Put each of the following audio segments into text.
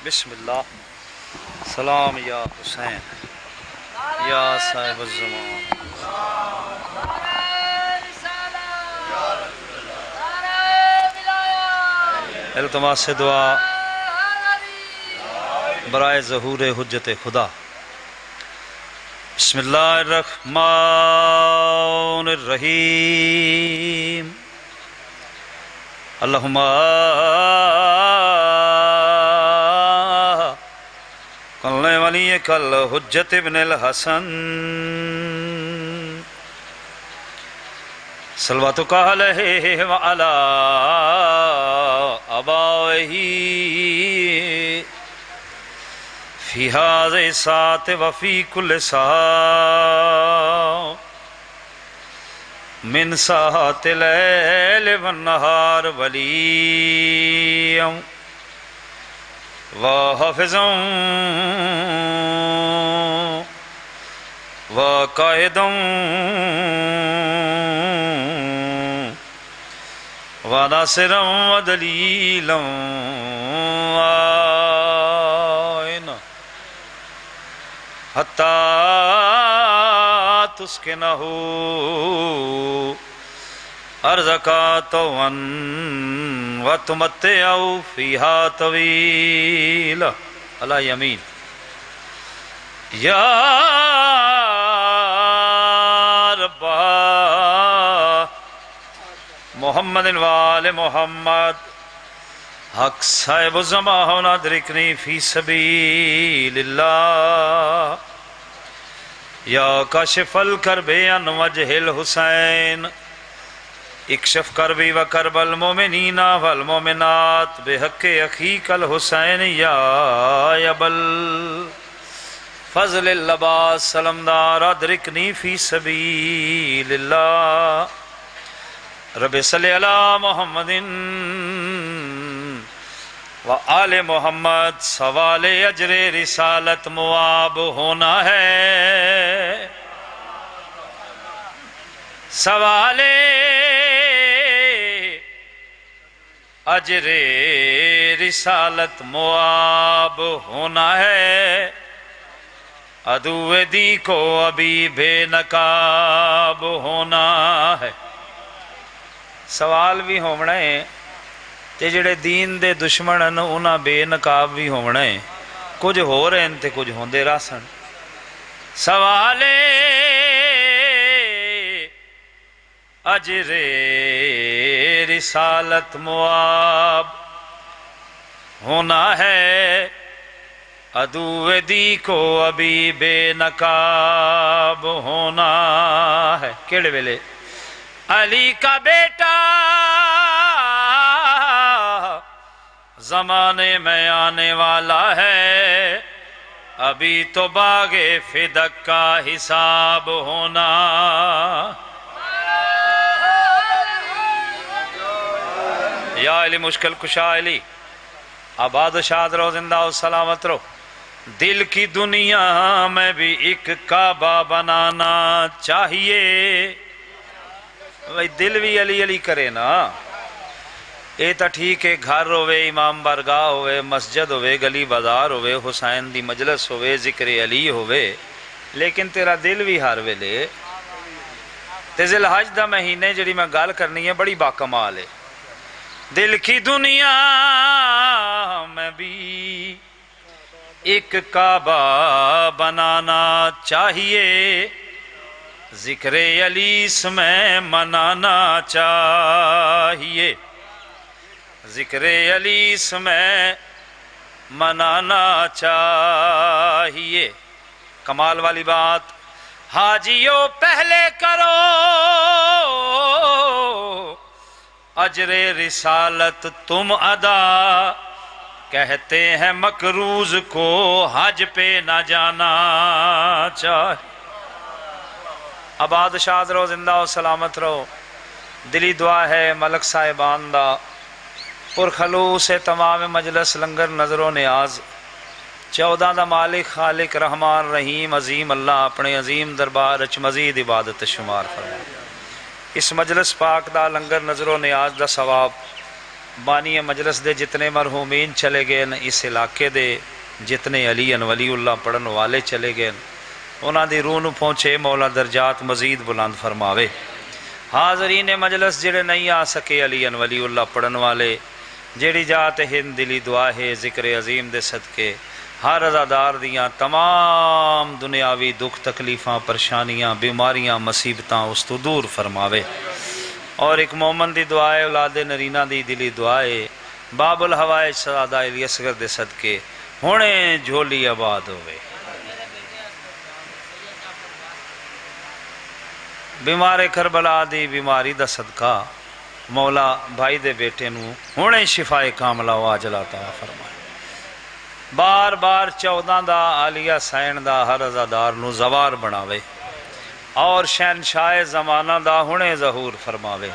بسم اللہ. سلام یا حسین یا صاحب الزمان. التماس سے دعا برائے ظہور حجت خدا. بسم اللہ الرحمن الرحیم. اللہم کل ولیک الحجت ابن الحسن صلواتک علیہ وعلی آبائہ فی ہذہ الساعۃ وفی کل ساعۃ من ساعات اللیل والنہار ولیًا وحافظا وقائدا وناصرا ودلیلا وعائنا حتی تسکنہ ارضک طوعا وتمتع فیہا طویلا علی یمین. یا رب محمد وآل محمد حق صاحب الزمان ادرکنی فی سبیل اللہ. یا کاشف الکرب عن وجہ الحسین اکشف کربی و کرب المومنین والمومنات بحق اخیک الحسین یا ابل فضل اللباس سلمدار ادرکنی فی سبیل اللہ. رب صلی علی محمد و آل محمد. سوال اجر رسالت مواب ہونا ہے. سوال اجر رسالت مواب ہونا ہے. عدو دی کو ابھی بے نقاب ہونا ہے. سوال بھی ہونا ہے تے جڑے دین دے دشمن ہیں انہاں بے نقاب بھی ہونا ہے. کچھ ہو رہے ہیں تے کچھ ہوندے راسن. سوال اجر رسالت مواب ہونا ہے. عدو دی کو ابھی بے نقاب ہونا ہے. کیڑے ویلے علی کا بیٹا زمانے میں آنے والا ہے. ابھی تو باغ فدق کا حساب ہونا. یا علی مشکل کشا علی آباد و شاد رہو زندہ و سلامت رہو. دل کی دنیا میں بھی ایک کعبہ بنانا چاہیے. بھائی دل بھی علی علی کرے نا. اے تا ٹھیک ہے گھر ہوئے امام بارگاہ ہوئے مسجد ہوئے گلی بازار ہوئے حسین دی مجلس ہوئے ذکر علی ہوئے لیکن تیرا دل بھی ہر ویلے تے ذی الحج دا مہینے جڑی میں گل کرنی ہے بڑی باکمال ہے. دل کی دنیا میں بھی ایک کعبہ بنانا چاہیے. ذکر علی اس میں منانا چاہیے. ذکر علی اس میں منانا چاہیے. کمال والی بات. حاجیوں پہلے کرو اجر رسالت تم ادا. کہتے ہیں مکروز کو حج پہ نہ جانا چاہیے. آباد شاد رہو زندہ و سلامت رہو. دلی دعا ہے ملک صاحبان دا پرخلوص تمام مجلس لنگر نظر و نیاز. 14 دا مالک خالق رحمان رحیم عظیم اللہ اپنے عظیم دربار اچ مزید عبادت شمار فرمائے. اس مجلس پاک دا لنگر نظر و نیاز دا ثواب بانی مجلس دے جتنے مرحومین چلے گئے اس علاقے دے جتنے علی ولی اللہ پڑھن والے چلے گئے انہاں دی روح نو پہنچے مولا درجات مزید بلند فرماوے۔ حاضرین مجلس جڑے نہیں آ سکے علی ولی اللہ پڑھن والے، جیڑی جات ہند دلی دعا ہے ذکر عظیم دے صدقے ہر عزادار دیاں تمام دنیاوی دکھ تکلیفاں پریشانیاں بیماریاں مصیبتاں اس تو دور فرماوے۔ اور ایک مومن دی دعا ہے اولاد نرینہ دی دلی دعا ہے باب الحوائج سادہ علی اصغر دے صدقے ہونے جھولی آباد ہوئے۔ بیمار کربلا دی بیماری دا صدقہ مولا بھائی دے بیٹے نو ہونے شفا کاملہ و عاجلہ عطا فرمائے۔ بار بار 14 دا عالیہ سین دا ہر عزادار نو زوار بناوے اور شہنشاہ زمانہ دا ہونے ظہور فرماوے۔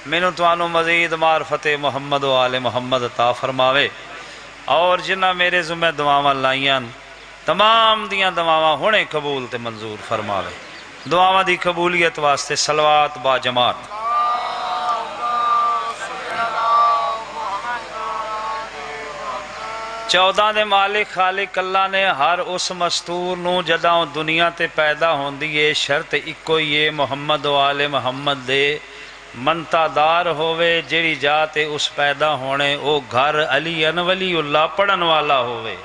مینوں توانو مزید معرفت محمد و آل محمد عطا فرماوے اور جنہ میرے ذمہ دعاواں لائیاں تمام دیاں دعاواں ہونے قبول تے منظور فرماوے۔ دعاواں دی قبولیت واسطے صلوات با جماعت۔ چودہ دے مالک خالق اللہ نے ہر اس مستور نو جداں دنیا تے پیدا ہوندی ہے شرط اکو ہی محمد و آل محمد دے منتا دار ہوئے جیڑی جاتے اس پیدا ہونے او گھر علی ولی اللہ پڑھن والا ہوئے۔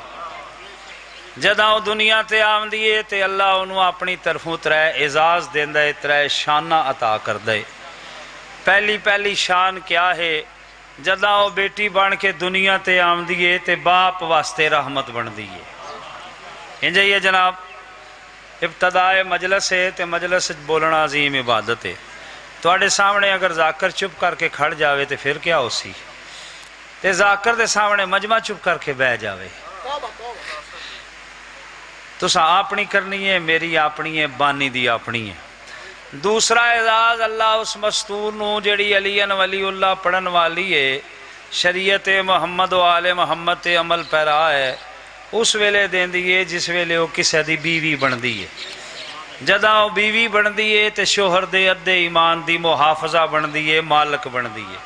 جداں دنیا تے آمدی ہے تے اللہ انہوں اپنی طرفوں ترے اعزاز دیندہ ہے ترے شانہ عطا کر دے۔ پہلی شان کیا ہے؟ جداں وہ بیٹی بن کے دنیا تے آمدی ہے تے باپ واسطے رحمت بن دی ہے۔ انجھے یہ جناب ابتدائے مجلس ہے تے مجلس بولنا عظیم عبادت ہے۔ تواڈے سامنے اگر ذاکر چپ کر کے کھڑ جاوے تے پھر کیا ہو سی؟ تے ذاکر دے سامنے مجمع چپ کر کے بہ جاوے۔ تسا اپنی کرنی ہے، میری اپنی ہے، بانی دی اپنی ہے۔ دوسرا اعزاز اللہ اس مستور نو جڑی علی ولی اللہ پڑھن والی ہے شریعت محمد و آل محمد تے عمل پیرا ہے اس ویلے دین دیئے جس ویلے وہ کسے دی بیوی بن دیئے۔ جداں وہ بیوی بن دیئے تے شوہر دے ادے ایمان دی محافظہ بن دیئے مالک بن دیئے۔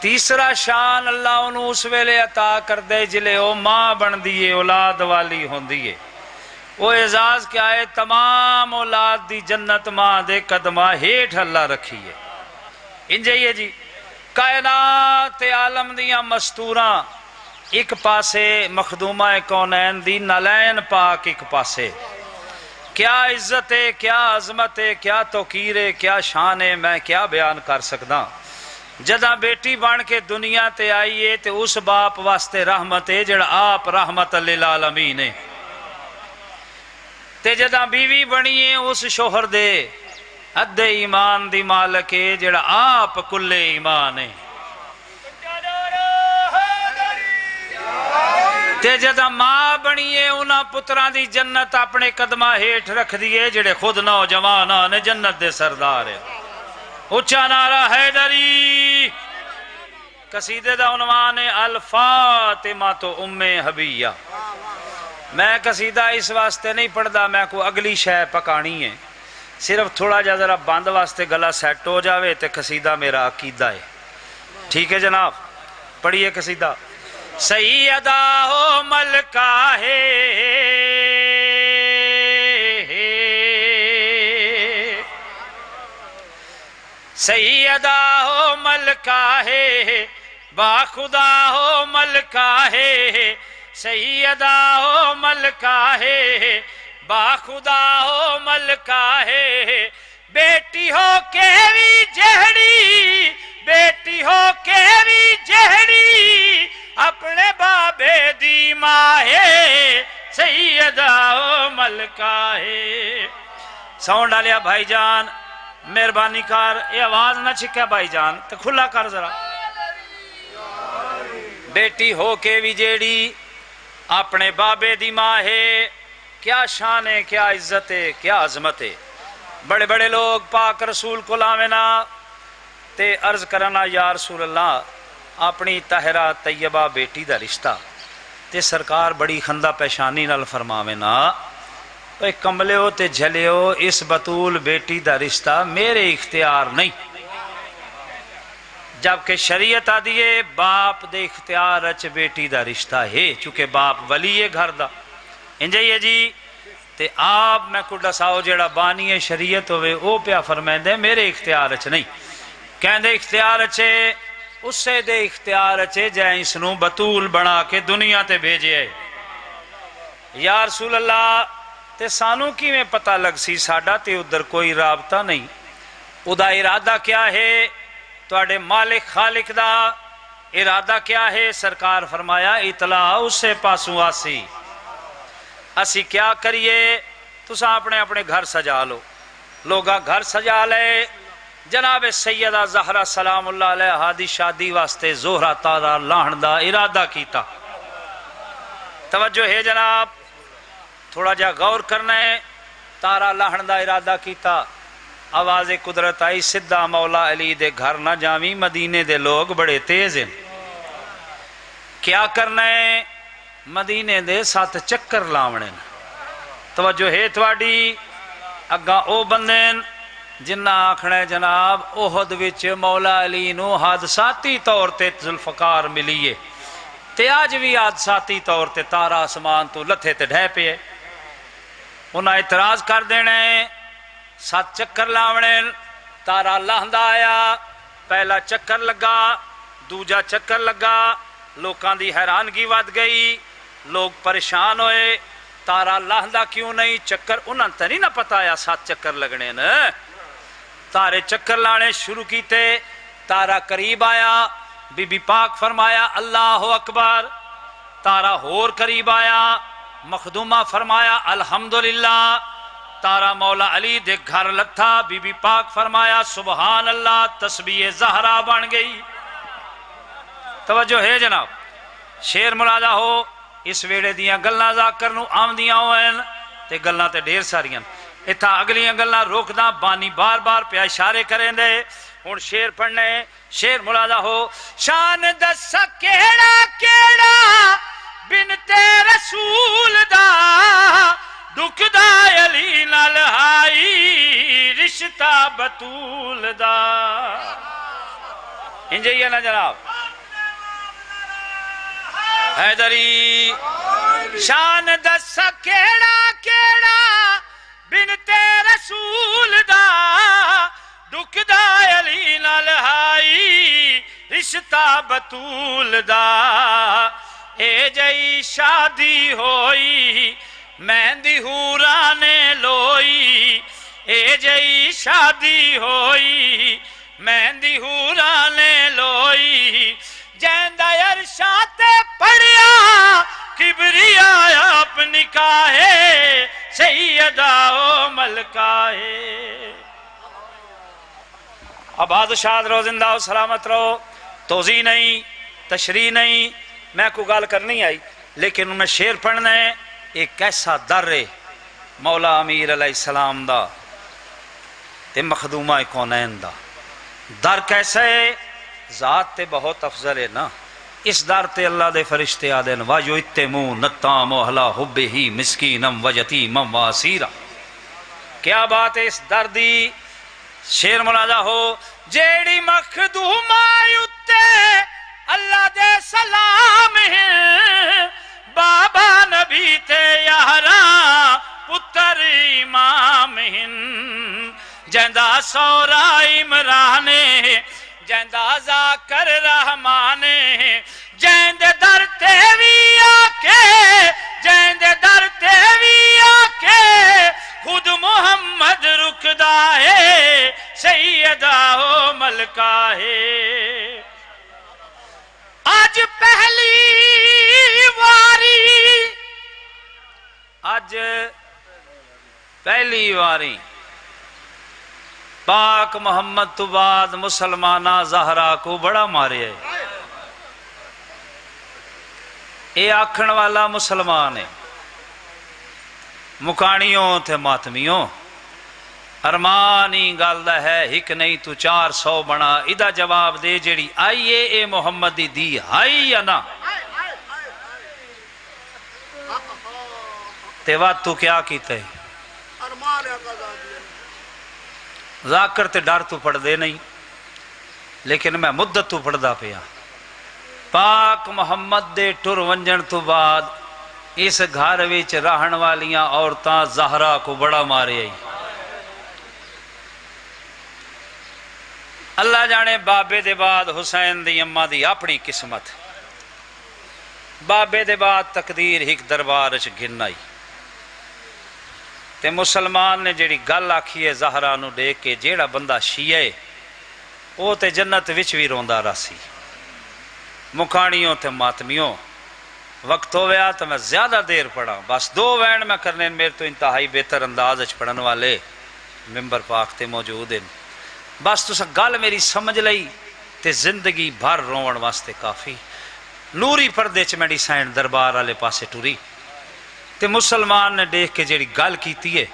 تیسرا شان اللہ انہوں اس ویلے عطا کر دے جلے وہ ماں بن دیئے اولاد والی ہون دیئے۔ وہ اعزاز کیا ہے؟ تمام اولاد دی جنت ماں دے قدمہ ہیٹھ اللہ رکھی ہے۔ انجھے یہ جی کائنات عالم دیاں مستوراں ایک پاسے مخدومہ کونین دی نالین پاک ایک پاسے۔ کیا عزت ہے، کیا عظمت ہے، کیا توقیر ہے، کیا شان ہے، میں کیا بیان کر سکدا۔ جداں بیٹی بن کے دنیا تے آئیے تے اس باپ واسطے رحمت ہے جڑا آپ رحمت للعالمین ہے۔ تے جداں بیوی بنیے اس شوہر دے ادے ایمان دی مالک ہے جڑا آپ کل ایمان ہے۔ تے جداں ماں بنیے انہاں پتران دی جنت اپنے قدمہ ہیٹھ رکھ دیئے جڑے خود نوجوان نے جنت دے سردار ہے۔ اچھا نعرہ حیدری۔ قصیدے دا عنوان ہے الفاطمہ تو ام حبیہ۔ میں قصیدہ اس واسطے نہیں پڑھدا میں کو اگلی شے پکانی ہے، صرف تھوڑا جا ذرا بند واسطے گلا سیٹ ہو جاوے تے قصیدہ میرا عقیدہ ہے۔ ٹھیک ہے جناب، پڑھیے قصیدہ۔ سیدہ ہو ملکہ ہے سیدہ ہو ملکہ ہے باخدا ہو ملکہ ہے سیدہ ہو ملکہ ہے باخدا ہو ملکہ ہے بیٹی ہو کے بھی جہڑی بیٹی ہو کے بھی جہڑی اپنے بابے دی ماں ہے سیدہ ہو ملکہ ہے۔ ساؤنڈ ڈالیا بھائی جان، مہربانی کر یہ آواز نہ چھکیا بھائی جان تو کھلا کر ذرا۔ بیٹی ہو کے بھی جیڑی اپنے بابے دی ماں ہے، کیا شان ہے، کیا عزت ہے، کیا عظمت ہے۔ بڑے بڑے لوگ پاک رسول کو لاوینا تے عرض کرنا یا رسول اللہ اپنی طاہرہ طیبہ بیٹی دا رشتہ تے سرکار بڑی خندہ پیشانی نال فرماوینا اے کملیو تے جھلیو اس بطول بیٹی دا رشتہ میرے اختیار نہیں، جبکہ شریعت آدھی ہے باپ دے اختیار اچ بیٹی دا رشتہ ہے، چونکہ باپ ولی ہے گھر دا، انجھے ہے جی۔ تے آپ میں کو دساؤ جیڑا بانی شریعت ہوئے او پیا فرمائندے میرے اختیار اچ نہیں، کہندے اختیار اچے اسے دے اختیار اچے جائیں اس نو بطول بنا کے دنیا تے بھیجے ہے۔ یا رسول اللہ تے سانو کی میں پتہ لگ سی ساڈا تے ادھر کوئی رابطہ نہیں، ادا ارادہ کیا ہے تواڈے مالک خالق دا ارادہ کیا ہے؟ سرکار فرمایا اطلاع اسے پاسوں آسی، اسی کیا کریے تساں اپنے اپنے گھر سجا لو، لوگا گھر سجا لے۔ جناب سیدہ زہرا سلام اللہ علیہ دی شادی واسطے زہرہ تارا لاہن دا ارادہ کیتا، توجہ ہے جناب، تھوڑا جا غور کرنا ہے، تارا لاہن دا ارادہ کیتا، آواز قدرت آئی سدھا مولا علی دے گھر نہ جاویں، مدینے دے لوگ بڑے تیز ہیں، کیا کرنا ہے؟ مدینے دے 7 چکر لاونے، توجہ ہے تواڈی، اگاں او بندین جنہ آکھنا ہے جناب احد وچ مولا علی نو حادثاتی طور تے ذوالفقار ملیے، تے آج بھی حادثاتی طور تے تارا آسمان تو لتھے تے ڈھے پے، انہاں اعتراض کر دینے 7 چکر لاونے، تارا لاہندا آیا، پہلا چکر لگا، دوجا چکر لگا، لوکاں دی حیرانگی ود گئی، لوگ پریشان ہوئے، تارا لاہندا کیوں نہیں؟ چکر انہاں تے نہیں نہ پتا آیا 7 چکر لگنے نا، تارے چکر لانے شروع کیتے، تارا قریب آیا، بی بی پاک فرمایا اللہ اکبر، تارا ہور قریب آیا، مخدومہ فرمایا الحمدللہ، تارا مولا علی دے گھر لتھا، بی بی پاک فرمایا سبحان اللہ، تسبیح زہرا بن گئی، توجہ ہے جناب، شیر ملازہ ہو، اس ویڑے دیاں گلنا ذاکر نو آم دیاں ہوئیں تے گلنا تے ڈیر ساریاں، اتھا اگلیاں گلنا روک دا، بانی بار بار پہ اشارے کریں دے، ہون شیر پڑھنے، شیر ملازہ ہو، شان دسا کیڑا کیڑا بنتے رسول دا، دکھ دا علی نال ہائی رشتہ بطول دا، انجھے یہ نا جناب حیدری، شان دسا کیڑا کیڑا بنتے رسول دا، دکھ دا علی نال ہائی رشتہ بطول دا، اے جئی شادی ہوئی مہندی حورانے لوئی، اے جئی شادی ہوئی مہندی حورانے لوئی، جیندہ ارشاد پڑھیا کبریا آپ نکاہے سیدہ و ملکاہے۔ آباد شاد رو، زندہ و سلامت رہو، توضیح نہیں تشریح نہیں، میں کو گال کرنی آئی، لیکن انہیں شیر پڑھنا ہے، ایک ایسا در ہے مولا امیر علیہ السلام دا تے مخدومہ کونین دا، در کیسا ہے؟ ذات تے بہت افضل ہے نا، اس در تے اللہ دے فرشتے آدن وَجُوِتِّمُ نَتَّامُ اَحْلَا حُبِّهِ مِسْكِينًا وَيَتِيمًا وَاسِيرًا، کیا بات ہے اس در دی، شیر ملازہ ہو، جیڑی مخدومہ اُتے اللہ دے سلام ہیں، بابا نبی تے یاراں پتر امام ہیں، جیندہ سورا عمرانے جیندہ ذاکر رحمانے، جیندے در تیوی آکے جیندے در تیوی آکے خود محمد رکدا ہے سیدہ و ملکہ ہے۔ آج پہلی واری پاک محمد تو بعد مسلمانہ زہرا کو بڑا مارے ہے، اے آکھن والا مسلمان ہے، مکانیوں تھے ماتمیوں، ارمانی گالدہ ہے ہک نہیں تو 400 بنا، ادھا جواب دے جڑی آئیے اے محمدی دی ہائی یا نا، تے وقت تو کیا کیتے ہیں ذاکر تے ڈر تو پڑھ دے نہیں، لیکن میں مدت تو پڑھدا پیا پاک محمد دے ٹر ونجن تو بعد اس گھر وچ رہن والیاں عورتاں زہرا کو بڑا مارے آئی اللہ جانے بابے دے بعد حسین دی اماں دی اپنی قسمت بابے دے بعد تقدیر ہک دربار وچ گھن آئی تے مسلمان نے جیڑی گل آکھی ہے زہرا نو دیکھ کے جیڑا بندہ شیعہ ہے وہ تے جنت وچ بھی روندا راسی مکھانیوں تے ماتمیوں وقت ہو گیا تو میں زیادہ دیر پڑھا بس 2 وین میں کرنے میرے تو انتہائی بہتر انداز وچ پڑھن والے ممبر پاک تے موجود ہیں بس تسا گل میری سمجھ لئی تے زندگی بھر رون واسطے کافی نوری پردے چ میری سائن دربار والے پاسے ٹری تے مسلمان نے دیکھ کے جیڑی گل کیتی ہے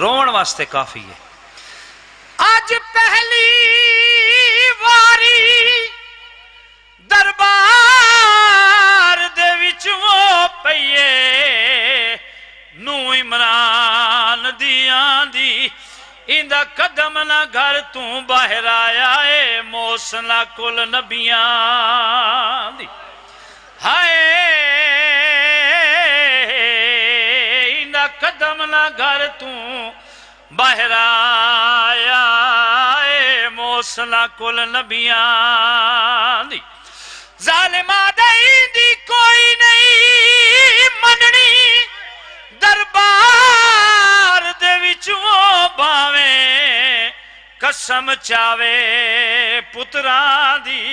رون واسطے کافی ہے آج پہلی واری دربار دے وچ وہ پئیے نو عمران دیاں دی اندہ قدم نہ گھر تو باہر آیا اے موسنا کل نبیاں دی ہائے اندہ قدم نہ گھر تو باہر آیا اے موسنا کل نبیاں دی ظالمہ دی کوئی نہیں مننی دربار دے وچ وہ باویں قسم چاوے پتران دی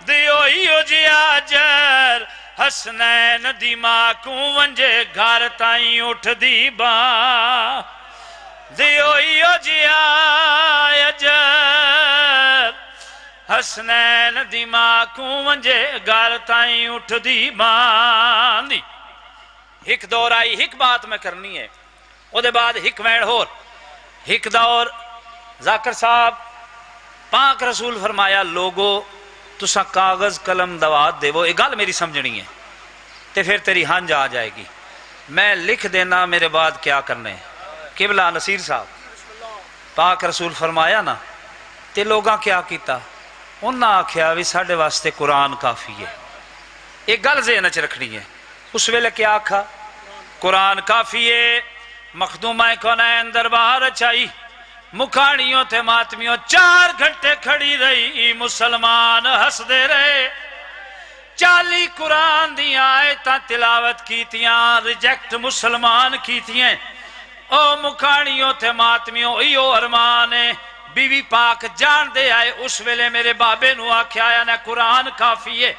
دیوئیو جی آجر حسنین دی ماں کو ونجے گھر تائیں اٹھ دی باں دیوئیو جی آجر حسنین دی ماں کو ونجے گھر تائیں اٹھ دی باں دی ہک دور آئی ہک بات میں کرنی ہے او دے بعد ہک وین ہور ہک دور ذاکر صاحب پاک رسول فرمایا لوگو تسا کاغذ قلم دوات دے وہ ایک گل میری سمجھنی ہے تے پھر تیری ہنج آ جائے گی میں لکھ دینا میرے بعد کیا کرنے قبلہ نصیر صاحب پاک رسول فرمایا نا تے لوگاں کیا کیتا انہاں آکھیا بھی ساڑھے واسطے قرآن کافی ہے ایک گل ذہن چ رکھنی ہے اس ویلے کیا آکھا قرآن کافی ہے مخدومہ کونین دربار چاہی مکھانیوں تے ماتمیوں 4 گھنٹے کھڑی رہی مسلمان ہس دے رہے 40 قرآن دیاں آیتاں تلاوت کیتیاں ریجیکٹ مسلمان کیتیاں او مکھانیوں تے ماتمیوں ایو ارمانے بی بی پاک جان دے آئے اس ویلے میرے بابے نو آکھیا آیا نا قرآن کافی ہے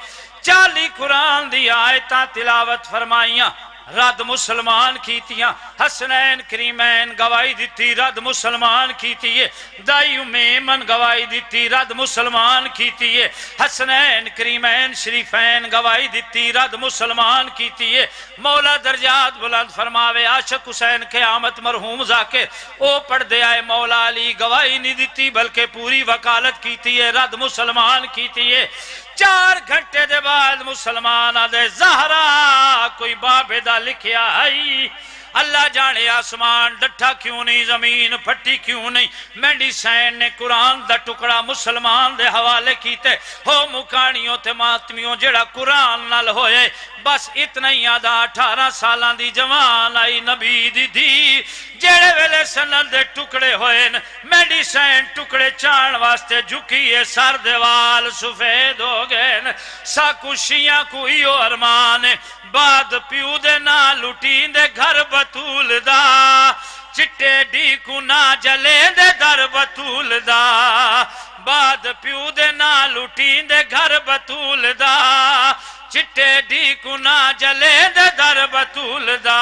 40 قرآن دی آیتاں تلاوت فرمائیاں رد مسلمان کیتیاں حسنین کریمین گواہی دیتی رد مسلمان کیتی ہے دائی امیمن گواہی دیتی رد مسلمان کیتی ہے حسنین کریمین شریفین گواہی دیتی رد مسلمان کیتی ہے مولا درجات بلند فرماوے عاشق حسین قیامت مرحوم ذاکر او پڑھ دے آئے مولا علی گواہی نہیں دیتی بلکہ پوری وکالت کیتی ہے رد مسلمان کیتی ہے 4 گھنٹے دے بعد مسلمان آدھے زہرا کوئی بابے دا لکھیا ہے اللہ جانے آسمان ڈٹھا کیوں نہیں زمین پھٹی کیوں نہیں مینڈی سین نے قرآن دا ٹکڑا مسلمان دے حوالے کیتے ہو مکانیوں تے ماتمیوں جڑا قرآن نال ہوئے بس اتنا ہی آدھا 18 سالان دی جوان آئی نبی دی جڑے ویلے سنل دے ٹکڑے ہوئے مینڈی سین ٹکڑے چان واسطے جھکیے سر دیوال سفید ہو گئے ساکو شیعہ کو ایو ارمان بعد پیو دے نا لٹین دے گھر بطول دا چٹے ڈی کو نا جلے دے در بطول دا بعد پیو دے نا لٹین دے گھر بطول دا چٹے ڈی کو نا جلے دے در بطول دا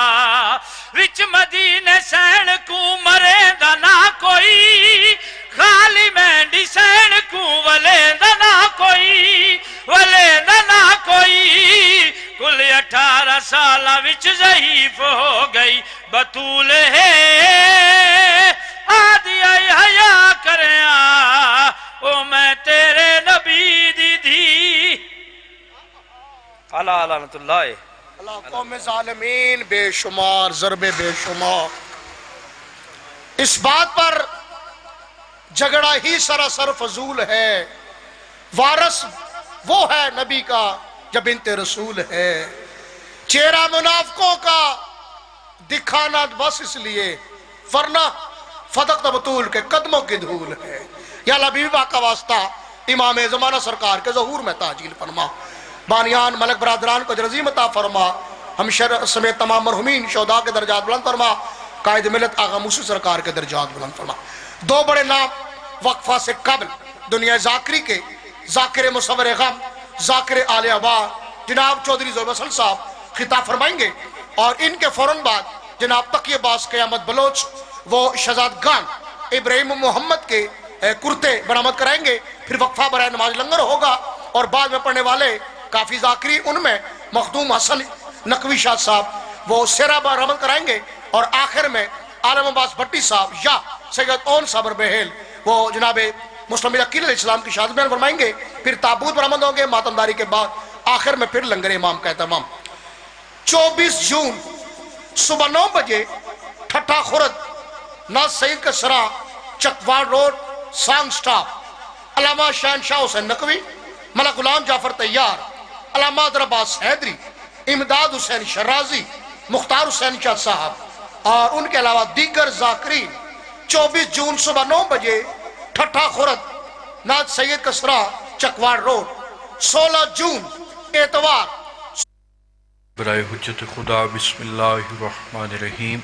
وچ مدینے سین کو مرے دا نا کوئی خالی مینڈی سین کو ولے دا نا کوئی ولے دا نا کوئی کل 18 سالہ وچ ضعیف ہو گئی بطول ہے آدھی آئی حیا کریاں او میں تیرے نبی دی اللہ لعنت اللہ اللہ قوم ظالمین بے شمار ضرب بے شمار اس بات پر جھگڑا ہی سراسر فضول ہے وارث وہ ہے نبی کا جب بنت رسول ہے، چہرہ منافقوں کا دکھانا بس اس لیے، ورنہ فدق بطول کے قدموں کی دھول ہے۔ یا اللہ بیوی پاک کا واسطہ امام زمانہ سرکار کے ظہور میں تعجیل فرما، بانیان ملک برادران کو عظیم عطا فرما، ہم شر سمیت تمام مرحومین شہداء کے درجات بلند فرما، قائد ملت آغا موسی سرکار کے درجات بلند فرما۔ دو بڑے نام وقفہ سے قبل دنیا ذاکری کے ذاکر مصور غم، ذاکر آل آباد جناب چودھری ظہور حسن صاحب خطاب فرمائیں گے، اور ان کے فوراً بعد جناب تقی باز قیامت بلوچ وہ شہزادگان ابراہیم محمد کے کرتے برآمد کرائیں گے، پھر وقفہ برائے نماز لنگر ہوگا، اور بعد میں پڑھنے والے کافی ذاکری ان میں مخدوم حسن نقوی شاہ صاحب وہ سیرہ برآمد کرائیں گے، اور آخر میں عالم عباس بھٹی صاحب یا سید اون صابر بہیل وہ جناب مسلم عقیل علیہ السلام کی شہادت بیان فرمائیں گے، پھر تابوت برآمد ہوں گے ماتمداری کے بعد، آخر میں پھر لنگر امام کا اہتمام۔ 24 جون صبح 9 بجے ٹھٹھا خورد ناز سعید کا سرا چکوار روڈ سانگ سٹاپ، علامہ شہنشاہ حسین نقوی، ملک غلام جعفر طیار، علامہ حیدر عباس حیدری، امداد حسین شرازی، مختار حسین شاہ صاحب اور ان کے علاوہ دیگر ذاکرین 24 جون صبح 9 بجے ٹھٹھا خورد ناز سید کا سرا چکوار روڈ۔ 16 جون اتوار برائے حجت خدا بسم اللہ الرحمن الرحیم۔